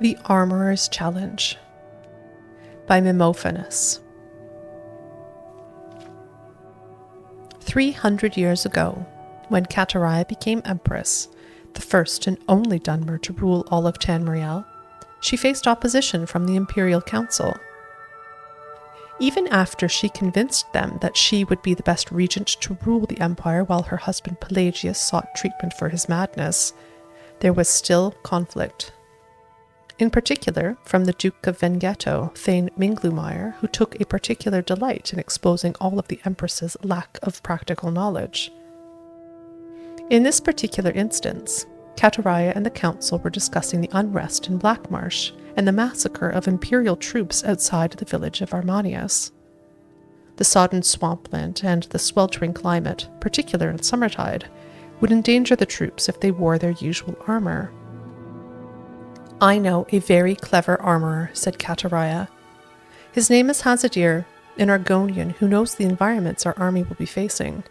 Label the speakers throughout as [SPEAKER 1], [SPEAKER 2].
[SPEAKER 1] The Armorer's Challenge by Mimophanes. 300 years ago, when Kataraya became empress, the first and only Dunmer to rule all of Tamriel, she faced opposition from the Imperial Council. Even after she convinced them that she would be the best regent to rule the empire while her husband Pelagius sought treatment for his madness, there was still conflict. In particular, from the Duke of Vengetto, Thane Minglumire, who took a particular delight in exposing all of the Empress's lack of practical knowledge. In this particular instance, Kataraya and the Council were discussing the unrest in Blackmarsh and the massacre of Imperial troops outside the village of Armanius. The sodden swampland and the sweltering climate, particularly in summertide, would endanger the troops if they wore their usual armor. "I know a very clever armorer," said Kataraya. "His name is Hazadir, an Argonian who knows the environments our army will be facing.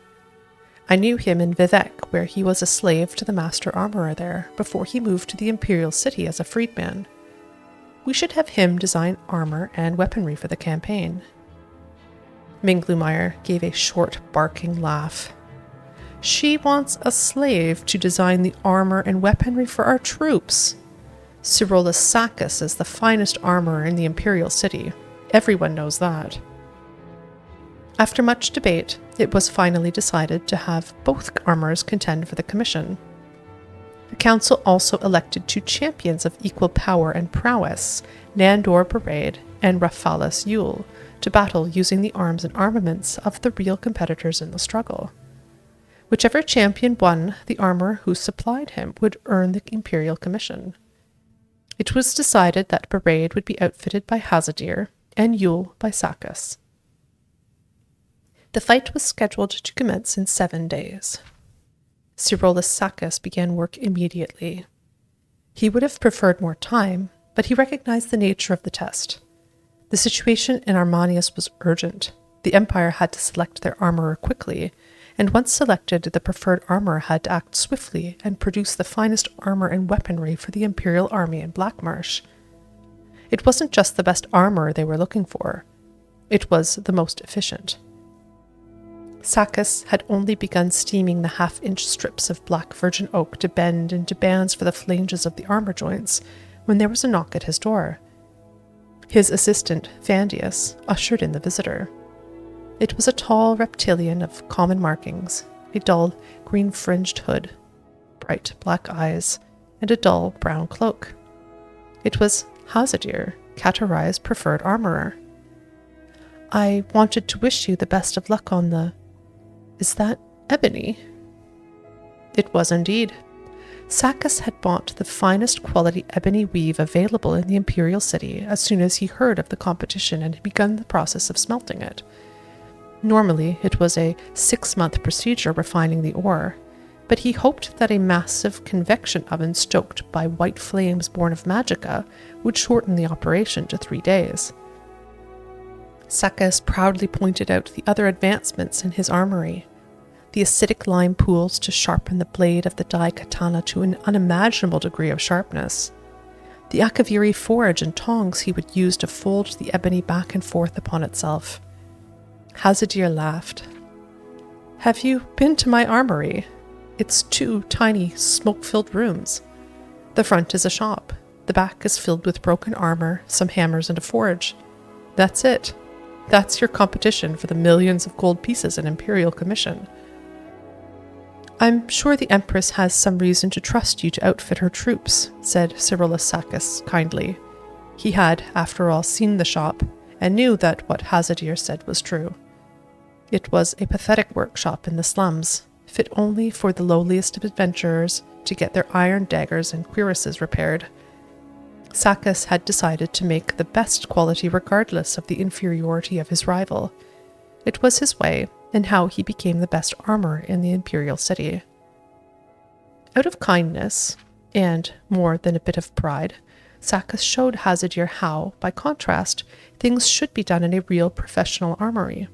[SPEAKER 1] I knew him in Vivek, where he was a slave to the master armorer there, before he moved to the Imperial City as a freedman. We should have him design armor and weaponry for the campaign." Minglumire gave a short, barking laugh. "She wants a slave to design the armor and weaponry for our troops. Cyrillus Sacus is the finest armorer in the Imperial City. Everyone knows that." After much debate, it was finally decided to have both armorers contend for the commission. The council also elected two champions of equal power and prowess, Nandor Barade and Raphalis Yule, to battle using the arms and armaments of the real competitors in the struggle. Whichever champion won, the armorer who supplied him would earn the Imperial Commission. It was decided that Barade would be outfitted by Hazadir and Yule by Sacus. The fight was scheduled to commence in 7 days. Cyrillus Sacus began work immediately. He would have preferred more time, but he recognized the nature of the test. The situation in Armanius was urgent. The Empire had to select their armorer quickly, and once selected, the preferred armorer had to act swiftly and produce the finest armor and weaponry for the Imperial army in Blackmarsh. It wasn't just the best armorer they were looking for. It was the most efficient. Sacus had only begun steaming the half-inch strips of black virgin oak to bend into bands for the flanges of the armor joints when there was a knock at his door. His assistant, Vandius, ushered in the visitor. It was a tall reptilian of common markings, a dull green-fringed hood, bright black eyes, and a dull brown cloak. It was Hazadir, Kataraya's preferred armorer. "I wanted to wish you the best of luck on the... Is that ebony?" It was indeed. Sacus had bought the finest quality ebony weave available in the Imperial City as soon as he heard of the competition and had begun the process of smelting it. Normally, it was a 6-month procedure refining the ore, but he hoped that a massive convection oven stoked by white flames born of magicka would shorten the operation to 3 days. Sacus proudly pointed out the other advancements in his armory: the acidic lime pools to sharpen the blade of the dai katana to an unimaginable degree of sharpness, the akaviri forge and tongs he would use to fold the ebony back and forth upon itself. Hazadir laughed. "Have you been to my armory? It's 2 tiny, smoke-filled rooms. The front is a shop. The back is filled with broken armor, some hammers, and a forge. That's it. That's your competition for the millions of gold pieces in Imperial Commission." "I'm sure the Empress has some reason to trust you to outfit her troops," said Cyrillus Sacus kindly. He had, after all, seen the shop, and knew that what Hazadir said was true. It was a pathetic workshop in the slums, fit only for the lowliest of adventurers to get their iron daggers and cuirasses repaired. Sacus had decided to make the best quality regardless of the inferiority of his rival. It was his way, and how he became the best armorer in the Imperial City. Out of kindness, and more than a bit of pride, Sacus showed Hazadir how, by contrast, things should be done in a real professional armory.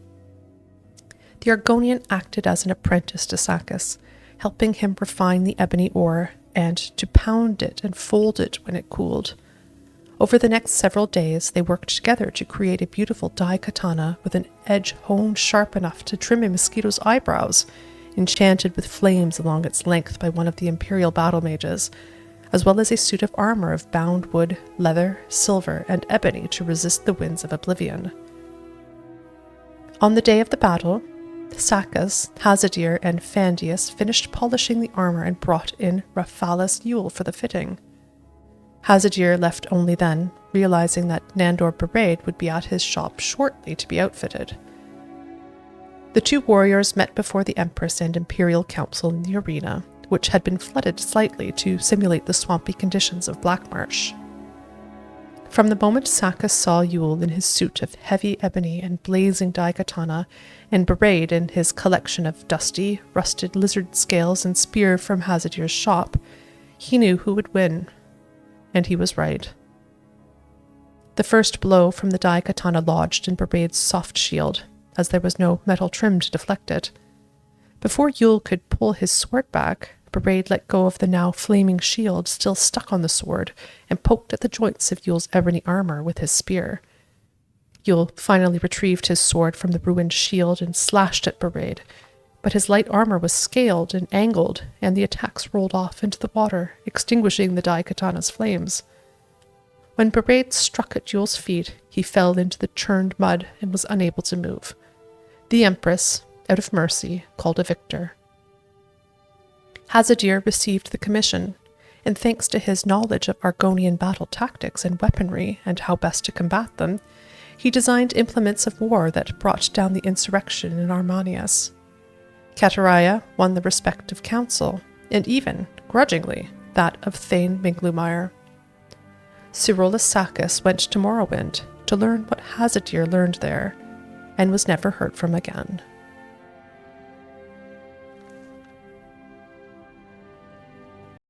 [SPEAKER 1] The Argonian acted as an apprentice to Sacus, helping him refine the ebony ore and to pound it and fold it when it cooled. Over the next several days, they worked together to create a beautiful dye katana with an edge honed sharp enough to trim a mosquito's eyebrows, enchanted with flames along its length by one of the imperial battle mages, as well as a suit of armor of bound wood, leather, silver, and ebony to resist the winds of oblivion. On the day of the battle, Sakkas, Hazadir, and Fandius finished polishing the armor and brought in Raphalis Yule for the fitting. Hazadir left only then, realizing that Nandor Beraid would be at his shop shortly to be outfitted. The two warriors met before the Empress and Imperial Council in the arena, which had been flooded slightly to simulate the swampy conditions of Blackmarsh. From the moment Sakkas saw Yule in his suit of heavy ebony and blazing dye katana, and Beraid in his collection of dusty, rusted lizard scales and spear from Hazadir's shop, he knew who would win. And he was right. The first blow from the dye katana lodged in Beraid's soft shield, as there was no metal trim to deflect it. Before Yule could pull his sword back, Beraid let go of the now flaming shield still stuck on the sword and poked at the joints of Yule's ebony armor with his spear. Yule finally retrieved his sword from the ruined shield and slashed at Beraid, but his light armor was scaled and angled, and the attacks rolled off into the water, extinguishing the dye katana's flames. When Beraid struck at Yule's feet, he fell into the churned mud and was unable to move. The Empress, out of mercy, called a victor. Hazadir received the commission, and thanks to his knowledge of Argonian battle tactics and weaponry and how best to combat them, he designed implements of war that brought down the insurrection in Armanius. Kataraya won the respect of council, and even, grudgingly, that of Thane Minglumire. Cyrillus Sakkas went to Morrowind to learn what Hazadir learned there, and was never heard from again.